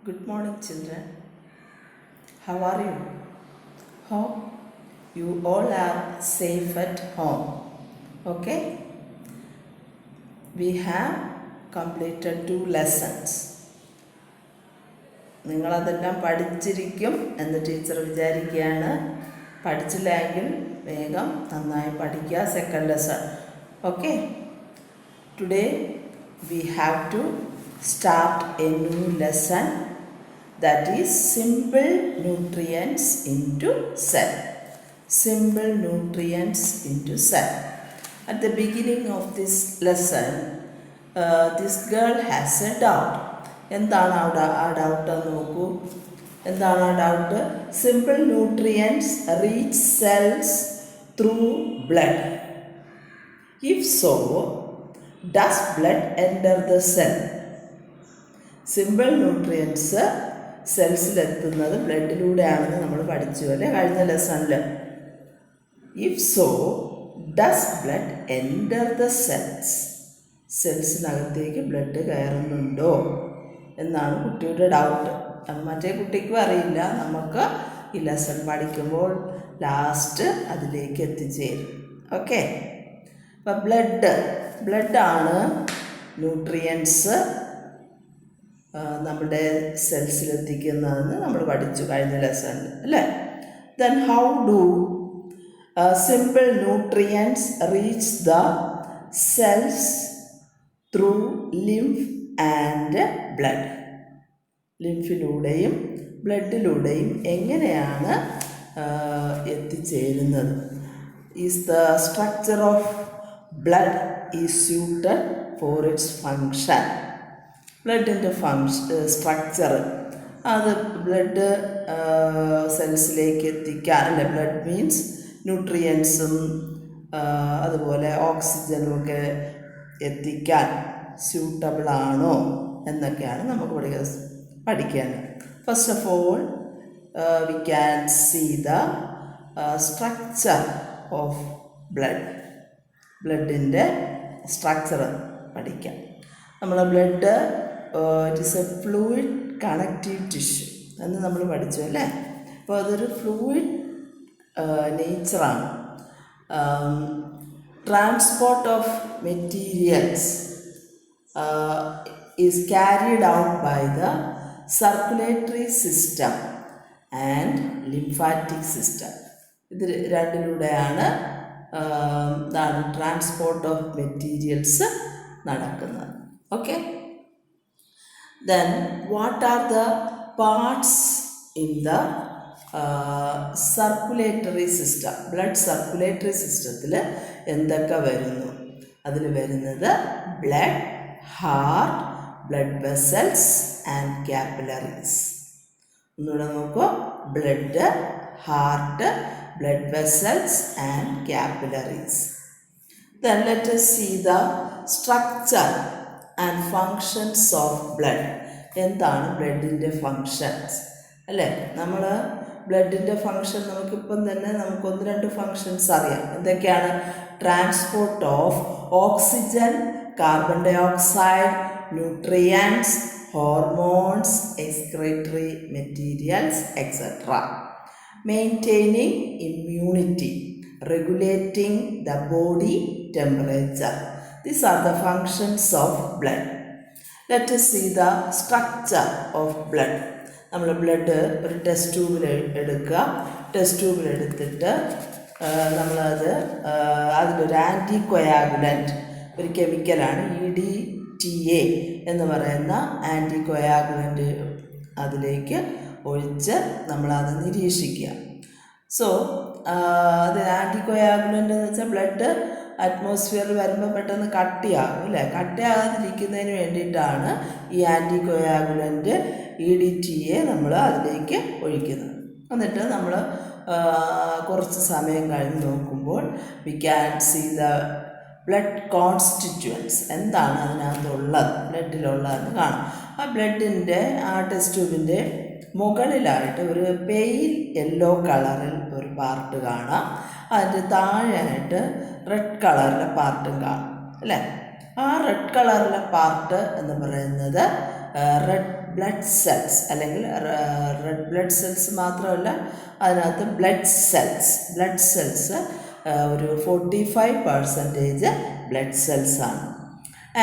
Good morning, children. How are you? Hope you all are safe at home. Okay? We have completed 2 lessons. നിങ്ങളതെല്ലാം പഠിച്ചിരിക്കും എന്ന് teacher വിചാരിക്കുകയാണ്. പഠിച്ചില്ലെങ്കിൽ വേഗം നന്നായി പഠിക്കുക. Second lesson. Okay? Today we have to start a new lesson, that is simple nutrients into cell. Simple nutrients into cell. At the beginning of this lesson, this girl has a doubt. എന്താണ് ആ doubt എന്ന് നോക്കൂ. എന്താണ് ആ doubt? Simple nutrients reach cells through blood. If so, does blood enter the cell? Simple nutrients സെൽസിലെത്തുന്നത് ബ്ലഡിലൂടെയാണെന്ന് നമ്മൾ പഠിച്ചു അല്ലേ കഴിഞ്ഞ ലെസണിൽ. If so, does blood enter the cells? സെൽസിനകത്തേക്ക് ബ്ലഡ് കയറുന്നുണ്ടോ എന്നാണ് കുട്ടിയുടെ ഡൗട്ട്. അത് മറ്റേ കുട്ടിക്കും അറിയില്ല. നമുക്ക് ഈ ലെസൺ പഠിക്കുമ്പോൾ ലാസ്റ്റ് അതിലേക്ക് എത്തിച്ചേരും. ഓക്കെ? അപ്പം ബ്ലഡാണ് ന്യൂട്രിയൻസ് നമ്മുടെ സെൽസിലെത്തിക്കുന്നതെന്ന് നമ്മൾ പഠിച്ചു കഴിഞ്ഞ ലെസണിൽ അല്ലേ. Then how do simple nutrients reach the cells through lymph and blood? ലിംഫിലൂടെയും ബ്ലഡിലൂടെയും എങ്ങനെയാണ് എത്തിച്ചേരുന്നത്? Is the structure of blood is suited for its function. ബ്ലഡിൻ്റെ സ്ട്രക്ചർ അത് ബ്ലഡ് സെൽസിലേക്ക് എത്തിക്കാൻ അല്ലെ. ബ്ലഡ് മീൻസ് ന്യൂട്രിയൻസും അതുപോലെ ഓക്സിജനും ഒക്കെ എത്തിക്കാൻ സ്യൂട്ടബിളാണോ എന്നൊക്കെയാണ് നമുക്ക് പഠിക്കാൻ. First of all we can see the structure of ബ്ലഡിൻ്റെ സ്ട്രക്ചർ പഠിക്കാം. നമ്മളെ blood it is a fluid connective tissue എന്ന് നമ്മൾ പഠിച്ചു അല്ലേ. അപ്പോൾ അതൊരു ഫ്ലൂയിഡ് നേച്ചറാണ്. Transport of materials is carried out by the circulatory system and lymphatic system. ഇത് രണ്ടിലൂടെയാണ് ട്രാൻസ്പോർട്ട് ഓഫ് മെറ്റീരിയൽസ് നടക്കുന്നത്. Okay? Then what are the parts in the circulatory system? Blood circulatory സിസ്റ്റത്തിൽ എന്തൊക്കെ വരുന്നു? അതിൽ വരുന്നത് blood, heart, blood vessels and capillaries. ഒന്നുകൂടെ നോക്കൂ. Blood, heart, blood vessels and capillaries. Then let us see the structure and functions of blood. എന്താണ് ബ്ലഡിൻ്റെ functions അല്ലേ? നമ്മൾ ബ്ലഡിൻ്റെ ഫങ്ഷൻ നമുക്കിപ്പം തന്നെ നമുക്ക് 1-2 ഫങ്ഷൻസ് അറിയാം. എന്തൊക്കെയാണ്? Transport of oxygen, carbon dioxide, nutrients, hormones, excretory materials etcetera. Maintaining immunity, regulating the body temperature. These are the functions of blood. Let us see the structure of blood. നമ്മൾ blood ഒരു test ട്യൂബിൽ എടുക്കുക. Test ട്യൂബിൽ എടുത്തിട്ട് നമ്മളത് അതിലൊരു ആൻറ്റികൊയാഗുലൻറ്റ്, ഒരു കെമിക്കലാണ് EDTA എന്ന് പറയുന്ന ആൻറ്റികൊയാഗുലൻറ്റ് അതിലേക്ക് ഒഴിച്ച് നമ്മളത് നിരീക്ഷിക്കുക. സോ അത് ആൻറ്റികൊയാഗുലൻ്റ് എന്ന് വെച്ചാൽ ബ്ലഡ് അറ്റ്മോസ്ഫിയറിൽ വരുമ്പോൾ പെട്ടെന്ന് കട്ടിയാകും അല്ലേ. കട്ടിയാകാതിരിക്കുന്നതിന് വേണ്ടിയിട്ടാണ് ഈ ആൻറ്റികൊയാഗുലൻ്റ് EDTA നമ്മൾ അതിലേക്ക് ഒഴിക്കുന്നത്. എന്നിട്ട് നമ്മൾ കുറച്ച് സമയം കഴിഞ്ഞ് നോക്കുമ്പോൾ we can see the blood constituents. എന്താണ് അതിനകത്തുള്ളത്, ബ്ലഡിലുള്ളതെന്ന് കാണാം. ആ ബ്ലഡിൻ്റെ ആ ടെസ്റ്റ് ട്യൂബിൻ്റെ മുകളിലായിട്ട് ഒരു പെയിൽ യെല്ലോ കളറിൽ ഒരു പാർട്ട് കാണാം. അതിൻ്റെ താഴെയായിട്ട് റെഡ് കളറിലെ പാർട്ടും കാണാം അല്ലേ. ആ റെഡ് കളറിലെ പാർട്ട് എന്ന് പറയുന്നത് റെഡ് ബ്ലഡ് സെൽസ് അല്ലെങ്കിൽ റെഡ് ബ്ലഡ് സെൽസ് മാത്രമല്ല, അതിനകത്ത് ബ്ലഡ് സെൽസ് ഒരു 45% ബ്ലഡ് സെൽസാണ്.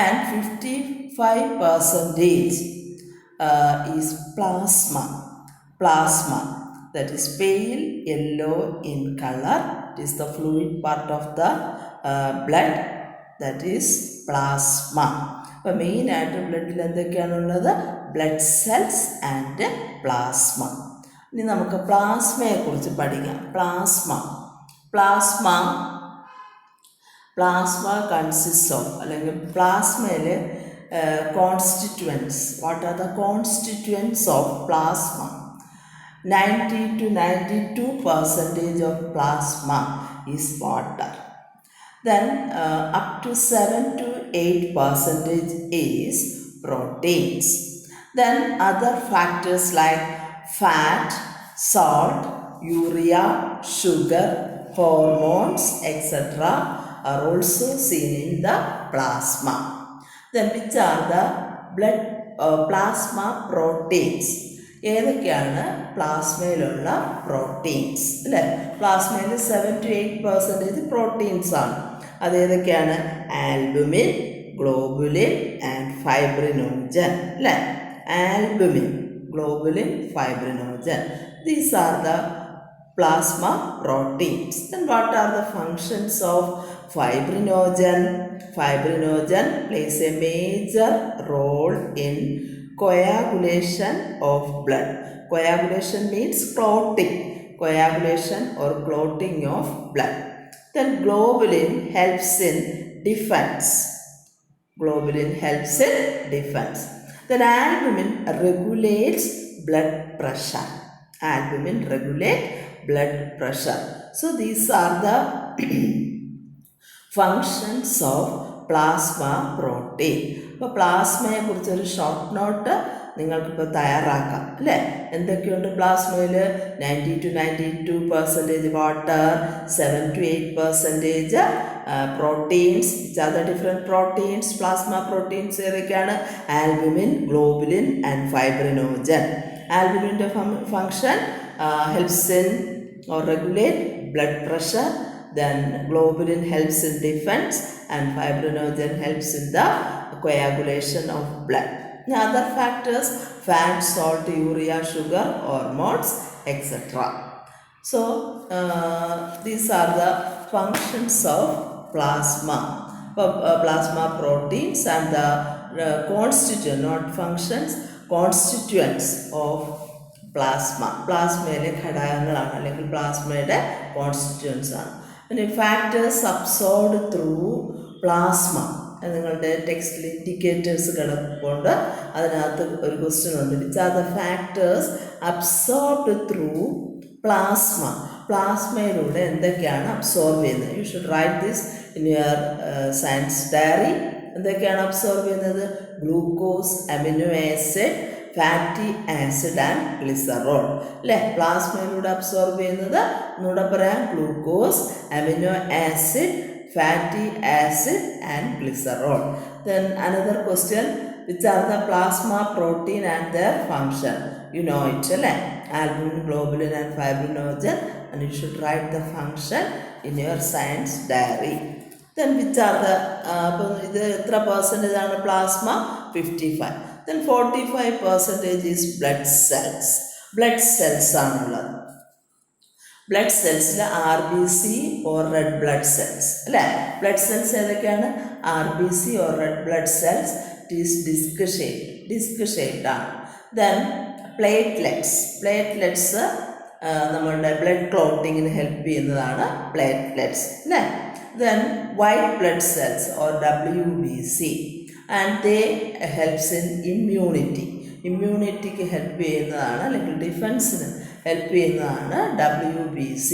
And 55% is plasma that is pale yellow in color. It is the fluid part of the blood, that is plasma. അപ്പോൾ മെയിനായിട്ട് ബ്ലഡിൽ എന്തൊക്കെയാണുള്ളത്? Blood cells and plasma. ഇനി നമുക്ക് പ്ലാസ്മയെക്കുറിച്ച് പഠിക്കാം. പ്ലാസ്മ കൺസിസ്റ്റ് ഓഫ്, അല്ലെങ്കിൽ പ്ലാസ്മയിൽ constituents. What are the constituents of plasma? 90 to 92% of plasma is water. Then up to 7 to 8% is proteins. Then other factors like fat, salt, urea, sugar, hormones, etc. are also seen in the plasma. Then which are the plasma proteins? ഏതൊക്കെയാണ് പ്ലാസ്മയിലുള്ള proteins? അല്ലേ, പ്ലാസ്മയിൽ 7 to 8% proteins ആണ്. അതേതൊക്കെയാണ്? Albumin, globulin and fibrinogen. അല്ലേ, albumin, globulin, fibrinogen, these are the plasma proteins. Then what are the functions of fibrinogen? Fibrinogen plays a major role in coagulation of blood. Coagulation means clotting. Coagulation or clotting of blood. Then globulin helps in defense. Then albumin regulates blood pressure. So these are the functions of plasma protein. അപ്പോൾ പ്ലാസ്മയെ കുറിച്ചൊരു short note നിങ്ങൾക്കിപ്പോൾ തയ്യാറാക്കാം. അല്ലേ, എന്തൊക്കെയുണ്ട് പ്ലാസ്മയിൽ? 90 to 92% water, 7 to 8% proteins. Which are the different proteins? Plasma proteins ഏതൊക്കെയാണ്? Albumin, globulin and fibrinogen. ആൽബുമിൻ്റെ function helps in or regulate blood pressure. Then globulin helps in defense and fibrinogen helps in the coagulation of blood. Now other factors: fat, salt, urea, sugar, hormones, etc. So these are the functions of plasma. Plasma proteins and the constituent, not functions, constituents of പ്ലാസ്മയിലെ ഘടകങ്ങളാണ്, അല്ലെങ്കിൽ പ്ലാസ്മയുടെ constituents ആണ്. പിന്നെ factors absorbed through plasma. നിങ്ങളുടെ ടെക്സ്റ്റിൽ indicators കിടപ്പുണ്ട്, അതിനകത്ത് ഒരു question ഉണ്ട്. Which are the factors absorbed through plasma? പ്ലാസ്മയിലൂടെ എന്തൊക്കെയാണ് അബ്സോർബ് ചെയ്യുന്നത്? You should write this in your science diary. എന്തൊക്കെയാണ് അബ്സോർബ് ചെയ്യുന്നത്? Glucose, amino acid, fatty acid and glycerol. അല്ലേ, പ്ലാസ്മയിലൂടെ അബ്സോർബ് ചെയ്യുന്നത് ഒന്നുകൂടെ പറയാം: glucose, amino acid, fatty acid and glycerol. Then another question: which are the plasma protein and their function? You know it, അല്ലേ, albumin, globulin and fibrinogen, and you should write the function in your science diary. Then which are the അപ്പോൾ ഇത് എത്ര percentage ആണ് plasma? 55. Then 45% is blood cells ആണുള്ളത്. Blood സെൽസിൽ RBC or red blood cells. അല്ലേ, blood cells ഏതൊക്കെയാണ്? RBC or red blood cells. It is disc shaped ആണ്. Then platelets നമ്മളുടെ ബ്ലഡ് ക്ലോട്ടിങ്ങിന് ഹെൽപ്പ് ചെയ്യുന്നതാണ് പ്ലേറ്റ്ലെറ്റ്സ്. അല്ലേ. Then white blood cells or WBC, and they helps in immunityക്ക് help ചെയ്യുന്നതാണ്, അല്ലെങ്കിൽ ഡിഫൻസിന് ഹെൽപ്പ് ചെയ്യുന്നതാണ് WBC.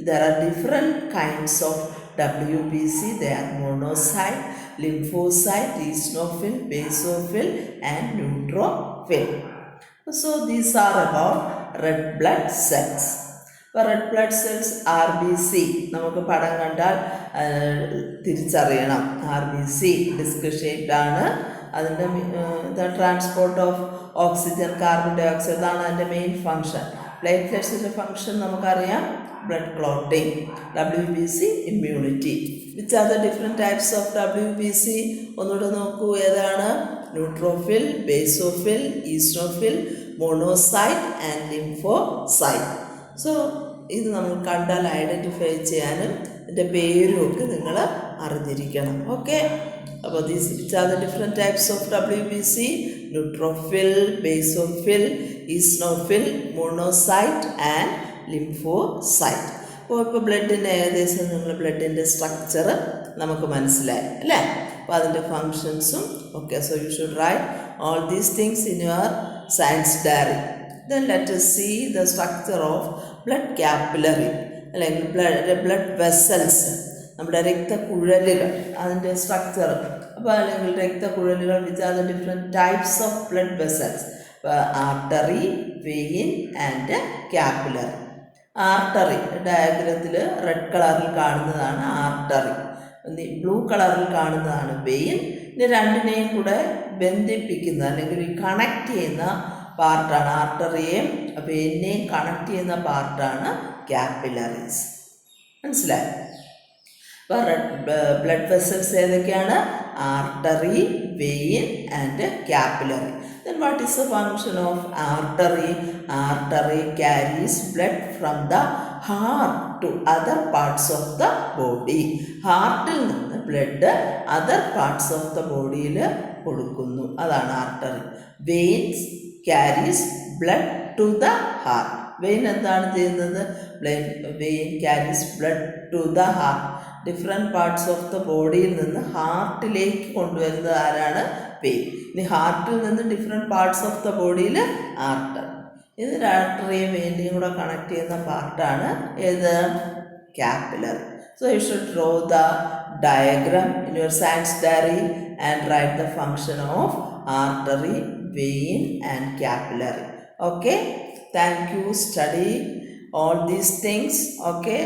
There are different kinds of WBC. They are monocyte, lymphocyte, eosinophil, basophil and neutrophil. So these are about red blood cells. Red blood cells RBC നമുക്ക് പടം കണ്ടാൽ തിരിച്ചറിയണം. RBC disk shaped ആണ്. അതിൻ്റെ transport of oxygen, carbon dioxide, ഇതാണ് അതിൻ്റെ main function. പ്ലേറ്റ്ലെറ്റ്സിൻ്റെ function നമുക്കറിയാം, blood clotting. WBC immunity. Which are the different types of WBC? ഒന്നുകൂടെ നോക്കൂ, ഏതാണ്? Neutrophil, basophil, eosinophil, monocyte and lymphocyte. So ഇത് നമ്മൾ കണ്ടാൽ ഐഡൻറ്റിഫൈ ചെയ്യാനും ഇതിൻ്റെ പേരും ഒക്കെ നിങ്ങൾ അറിഞ്ഞിരിക്കണം. ഓക്കെ, അപ്പോൾ these which are the different types of WBC? Neutrophil, basophil, eosinophil, monocyte and lymphocyte. ഇപ്പോൾ ബ്ലഡിൻ്റെ ഏകദേശം നിങ്ങൾ ബ്ലഡിൻ്റെ സ്ട്രക്ചർ നമുക്ക് മനസ്സിലായി അല്ലേ? അപ്പോൾ അതിൻ്റെ ഫങ്ഷൻസും ഒക്കെ. So you should write all these things in your science diary. Then let us see the structure of blood capillary അല്ലെങ്കിൽ ബ്ലഡ് വെസൽസ്, നമ്മുടെ രക്തക്കുഴലുകൾ, അതിൻ്റെ സ്ട്രക്ചർ. അപ്പോൾ അല്ലെങ്കിൽ രക്തക്കുഴലുകൾ which are the different types of blood vessels? Artery, vein and capillary. Artery ഡയഗ്രത്തിൽ red കളറിൽ കാണുന്നതാണ് ആർട്ടറി, ബ്ലൂ കളറിൽ കാണുന്നതാണ് വെയിൻ. ഇത് രണ്ടിനെയും കൂടെ ബന്ധിപ്പിക്കുന്ന അല്ലെങ്കിൽ കണക്ട് ചെയ്യുന്ന പാർട്ടാണ് ആർട്ടറിയെയും വെയിനെയും കണക്ട് ചെയ്യുന്ന പാർട്ടാണ് ക്യാപ്പിലറീസ്. മനസ്സിലായി? അപ്പോൾ ബ്ലഡ് വെസൽസ് ഏതൊക്കെയാണ്? Artery, vein and capillary. Then what is the function of artery? Artery carries blood from the heart to other parts of the body. ഹാർട്ടിൽ നിന്ന് blood other parts of the ബോഡിയിൽ കൊടുക്കുന്നു, അതാണ് artery. Veins carries blood to the heart. Vein എന്താണ് ചെയ്യുന്നത്? Vein carries blood to the heart. Different parts of the ബോഡിയിൽ നിന്ന് ഹാർട്ടിലേക്ക് കൊണ്ടുവരുന്നത് ആരാണ്? വെയിൻ. ഇനി ഹാർട്ടിൽ നിന്ന് ഡിഫറെൻറ്റ് പാർട്സ് ഓഫ് ദ ബോഡിയിൽ ആർട്ടറി. ഇത് ആർട്ടറിയും വെയിനെയും കൂടെ കണക്ട് ചെയ്യുന്ന പാർട്ടാണ് ഏത്? Capillary. So you should draw the diagram in your science diary and write the function of artery, vein and capillary. Okay, thank you. Study all these things. Okay.